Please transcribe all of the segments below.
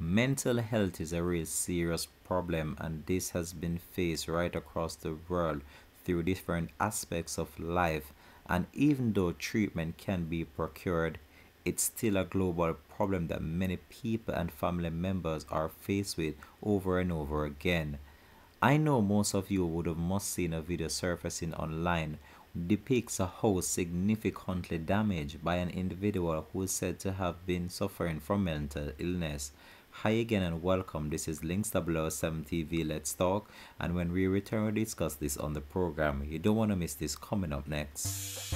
Mental health is a real serious problem, and this has been faced right across the world through different aspects of life. And even though treatment can be procured, it's still a global problem that many people and family members are faced with over and over again. I know most of you would have must seen a video surfacing online depicts a house significantly damaged by an individual who is said to have been suffering from mental illness. Hi again and welcome. This is Links B0y Sm TV. Let's talk. And when we return, we discuss this on the program. You don't want to miss this coming up next.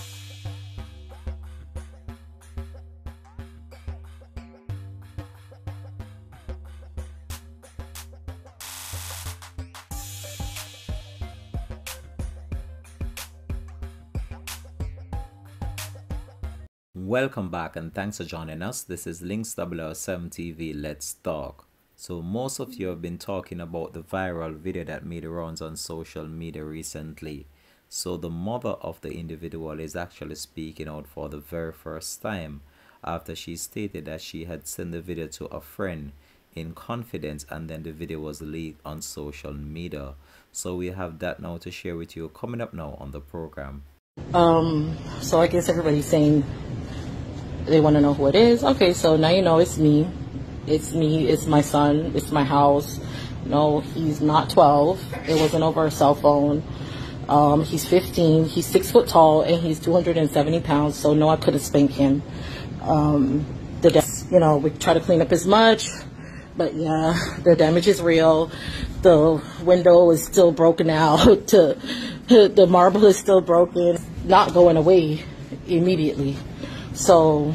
Welcome back and thanks for joining us. This is Links B0y Sm TV. Let's talk. So most of you have been talking about the viral video that made rounds on social media recently. So the mother of the individual is actually speaking out for the very first time after she stated that she had sent the video to a friend in confidence, and then the video was leaked on social media. So we have that now to share with you coming up now on the program. So I guess everybody's saying they want to know who it is. Okay, so now you know it's me. It's me, it's my son, it's my house. No, he's not 12. It wasn't over a cell phone. He's 15, he's 6 foot tall, and he's 270 pounds, so no, I couldn't spank him. We try to clean up as much, but yeah, the damage is real. The window is still broken out. The marble is still broken, not going away immediately. So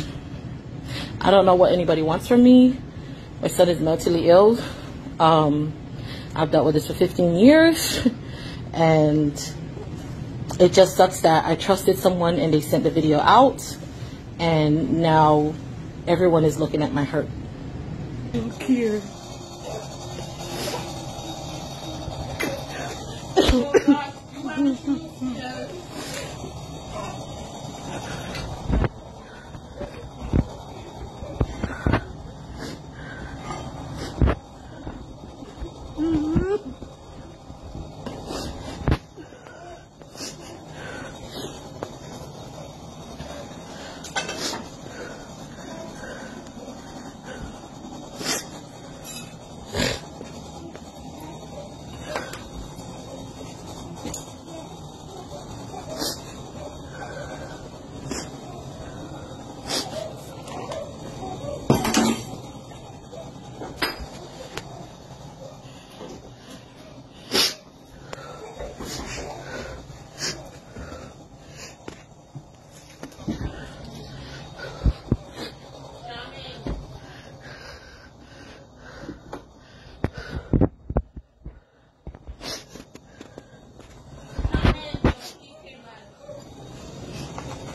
I don't know what anybody wants from me. My son is mentally ill. I've dealt with this for 15 years, and it just sucks that I trusted someone and they sent the video out, and now everyone is looking at my hurt. Thank you.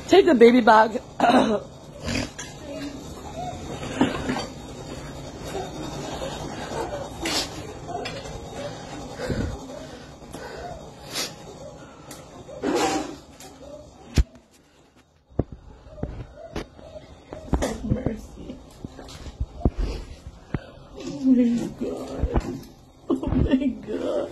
Take the baby bag. Mercy. Oh my God. Oh my God.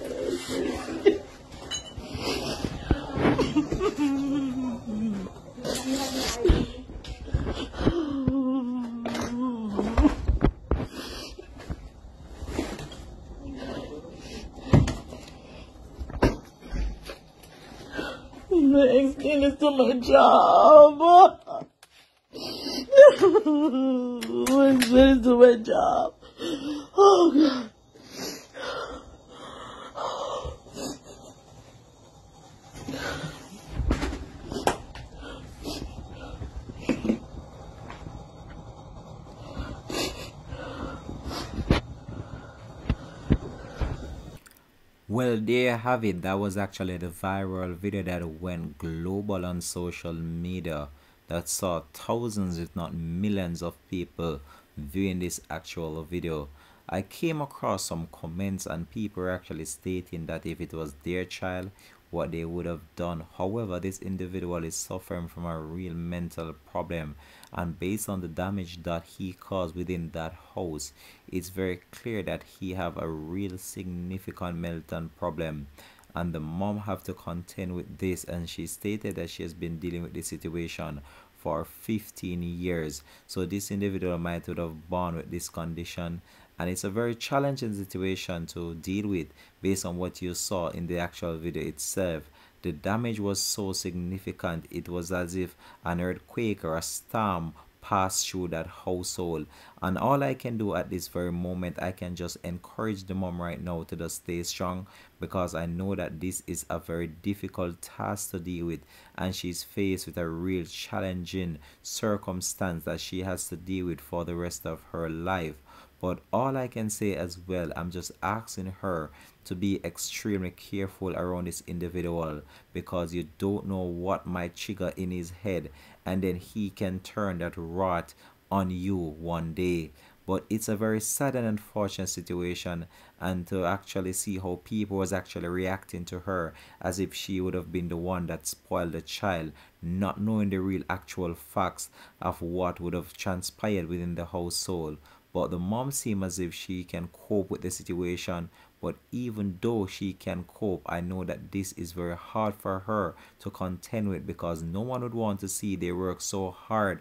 Mercy. Explain this to my job. Explain this to my job. Oh God. Well, there you have it. That was actually the viral video that went global on social media, that saw thousands if not millions of people viewing this actual video. I came across some comments and people were actually stating that if it was their child what they would have done. However, this individual is suffering from a real mental problem, and based on the damage that he caused within that house, it's very clear that he have a real significant mental problem, and the mom have to contend with this. And she stated that she has been dealing with this situation for 15 years. So this individual might would have born with this condition, and it's a very challenging situation to deal with based on what you saw in the actual video itself. The damage was so significant, it was as if an earthquake or a storm passed through that household. And all I can do at this very moment, I can just encourage the mom right now to just stay strong, because I know that this is a very difficult task to deal with, and she's faced with a real challenging circumstance that she has to deal with for the rest of her life. But all I can say as well, I'm just asking her to be extremely careful around this individual, because you don't know what might trigger in his head, and then he can turn that wrath on you one day. But it's a very sad and unfortunate situation, and to actually see how people was actually reacting to her as if she would have been the one that spoiled the child, not knowing the real actual facts of what would have transpired within the household. But the mom seems as if she can cope with the situation. But even though she can cope, I know that this is very hard for her to contend with, because no one would want to see they work so hard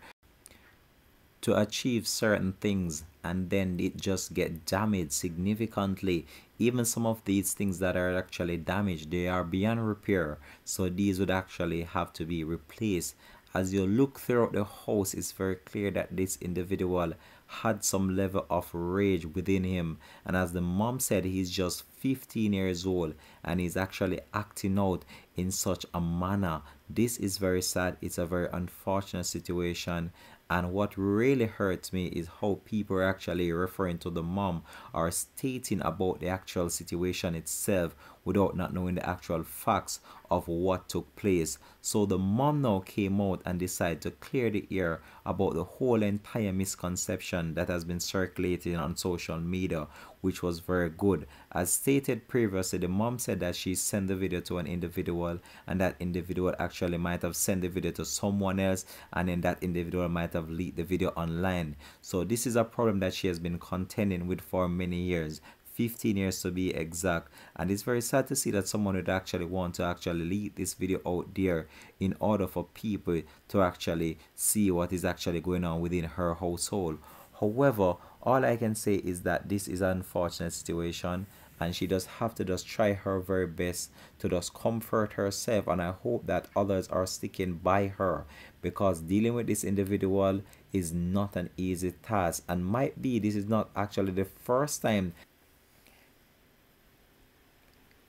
to achieve certain things and then it just get damaged significantly. Even some of these things that are actually damaged, they are beyond repair, so these would actually have to be replaced. As you look throughout the house, it's very clear that this individual had some level of rage within him, and as the mom said, he's just 15 years old and he's actually acting out in such a manner. This is very sad. It's a very unfortunate situation, and what really hurts me is how people are actually referring to the mom or stating about the actual situation itself without not knowing the actual facts of what took place. So the mom now came out and decided to clear the air about the whole entire misconception that has been circulating on social media, which was very good. As stated previously, the mom said that she sent the video to an individual, and that individual actually might have sent the video to someone else, and then that individual might have leaked the video online. So this is a problem that she has been contending with for many years, 15 years to be exact, and it's very sad to see that someone would actually want to actually leak this video out there in order for people to actually see what is actually going on within her household. However, all I can say is that this is an unfortunate situation, and she does have to just try her very best to just comfort herself, and I hope that others are sticking by her, because dealing with this individual is not an easy task, and might be this is not actually the first time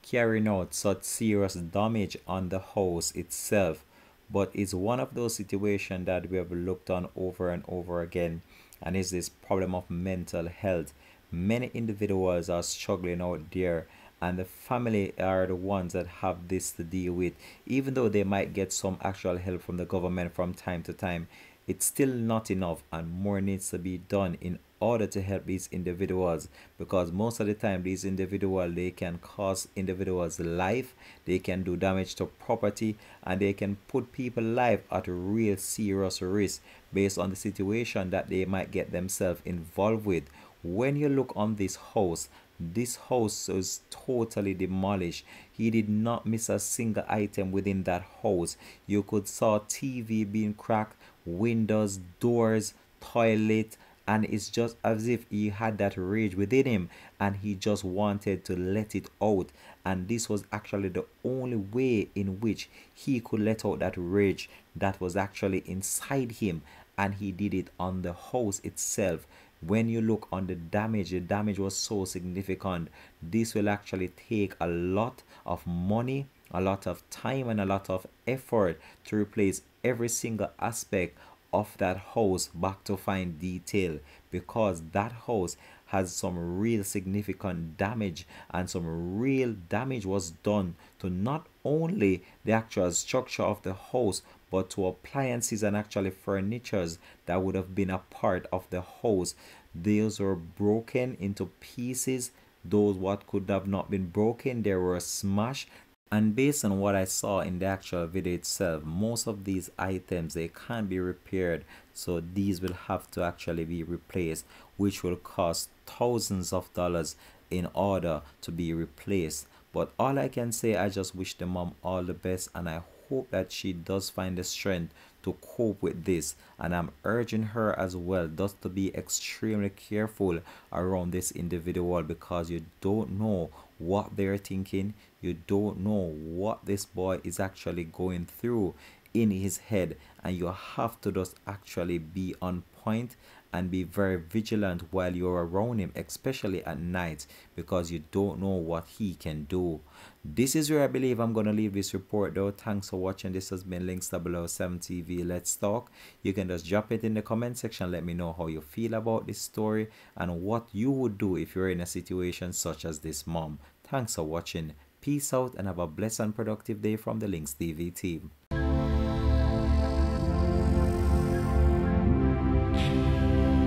carrying out such serious damage on the house itself, but it's one of those situations that we have looked on over and over again, and is this problem of mental health. Many individuals are struggling out there, and the family are the ones that have this to deal with. Even though they might get some actual help from the government from time to time, it's still not enough, and more needs to be done in order to help these individuals, because most of the time these individuals, they can cause individuals life, they can do damage to property, and they can put people life at a real serious risk based on the situation that they might get themselves involved with. When you look on this house was totally demolished. He did not miss a single item within that house. You could saw TV being cracked, windows, doors, toilet, and it's just as if he had that rage within him and he just wanted to let it out, and this was actually the only way in which he could let out that rage that was actually inside him, and he did it on the house itself. When you look on the damage was so significant. This will actually take a lot of money, a lot of time, and a lot of effort to replace every single aspect of that house back to fine detail, because that house has some real significant damage, and some real damage was done to not only the actual structure of the house, but to appliances and actually furnitures that would have been a part of the house. Those were broken into pieces. Those what could have not been broken, they were smashed. And based on what I saw in the actual video itself, most of these items, they can't be repaired, so these will have to actually be replaced, which will cost thousands of dollars in order to be replaced. But all I can say, I just wish the mom all the best, and I hope that she does find the strength to cope with this. And I'm urging her as well just to be extremely careful around this individual, because you don't know what they're thinking, you don't know what this boy is actually going through in his head, and you have to just actually be on point and be very vigilant while you're around him, especially at night, because you don't know what he can do. This is where I believe I'm going to leave this report though. Thanks for watching. This has been Links 007 TV. Let's talk. You can just drop it in the comment section. Let me know how you feel about this story and what you would do if you're in a situation such as this mom. Thanks for watching. Peace out and have a blessed and productive day from the Links TV team.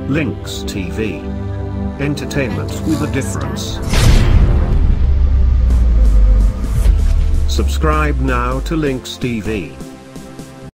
Links TV. Entertainment with a difference. Subscribe now to Links TV.